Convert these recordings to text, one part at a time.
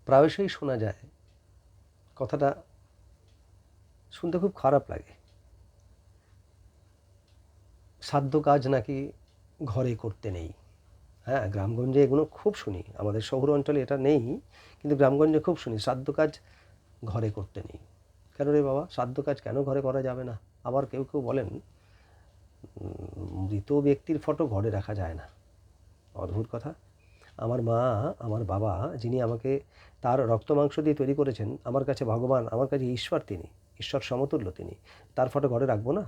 প্রায়শই শোনা যায়, কথাটা শুনতে খুব খারাপ লাগে, সাধ্য কাজ নাকি ঘরে করতে নেই। হ্যাঁ, গ্রামগঞ্জে এগুলো খুব শুনি, আমাদের শহর অঞ্চলে এটা নেই, কিন্তু গ্রামগঞ্জে খুব শুনি সাধ্য কাজ ঘরে করতে নেই। কেন রে বাবা, সাধ্য কাজ কেন ঘরে করা যাবে না? আবার কেউ কেউ বলেন মৃত ব্যক্তির ফটো ঘরে রাখা যায় না। অদ্ভুত কথা। আমার মা, আমার বাবা, যিনি আমাকে তার রক্ত মাংস দিয়ে তৈরি করেছেন, আমার কাছে ভগবান, আমার কাছে ঈশ্বর, তিনি ঈশ্বর সমতুল্য, তিনি, তার ফটো ঘরে রাখবো না?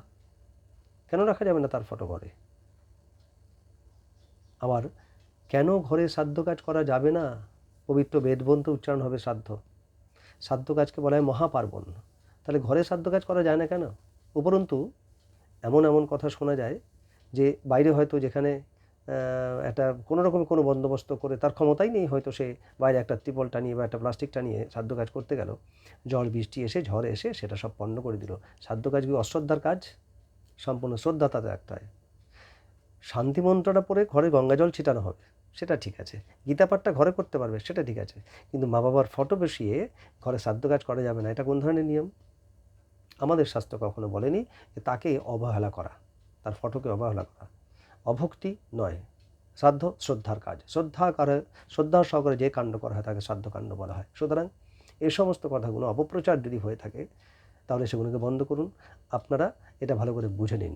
কেন রাখা যাবে না তার ফটো ঘরে? আবার কেন ঘরে সাধ্য কাজ করা যাবে না? পবিত্র বেদগ্রন্থ উচ্চারণ হবে শ্রাদ্ধ, সাধ্য কাজকে বলা হয় মহাপার্বণ। তাহলে ঘরে সাধ্য কাজ করা যায় না কেন? উপরন্তু এমন এমন কথা শোনা যায় যে বাইরে হয়তো যেখানে একটা কোনো রকম কোনো বন্দোবস্ত করে, তার ক্ষমতাই নেই, হয়তো সে বাইরে একটা ত্রিপল টানিয়ে বা একটা প্লাস্টিক টানিয়ে সাধ্য কাজ করতে গেল, ঝড় বৃষ্টি এসে ঝড় এসে সেটা সব পণ্ড করে দিল। সাধ্য কাজ কি অশ্রদ্ধার কাজ? সম্পূর্ণ শ্রদ্ধা তাদের একটা হয়। শান্তি মন্ত্রটা পড়ে ঘরে গঙ্গাজল ছিটানো হবে, সেটা ঠিক আছে। গীতা পাঠটা ঘরে করতে পারবে, সেটা ঠিক আছে। কিন্তু মা বাবার ফটো বসিয়ে ঘরে সাধ্য কাজ করা যাবে না, এটা কোন ধরনের নিয়ম? আমাদের শাস্ত্র কখনো বলেনি যে তাকে অবহেলা করা, তার ফটোকে অবহেলা করা। অভক্তি নয়, শ্রাদ্ধ শ্রদ্ধার কাজ। শ্রদ্ধা সহকারে যে কাণ্ড করা হয় তাকে শ্রাদ্ধ কাণ্ড বলা হয়। সুতরাং এই সমস্ত কথাগুলো অপপ্রচার যদি হয়ে থাকে তাহলে সেগুলোকে বন্ধ করুন। আপনারা এটা ভালো করে বুঝে নিন।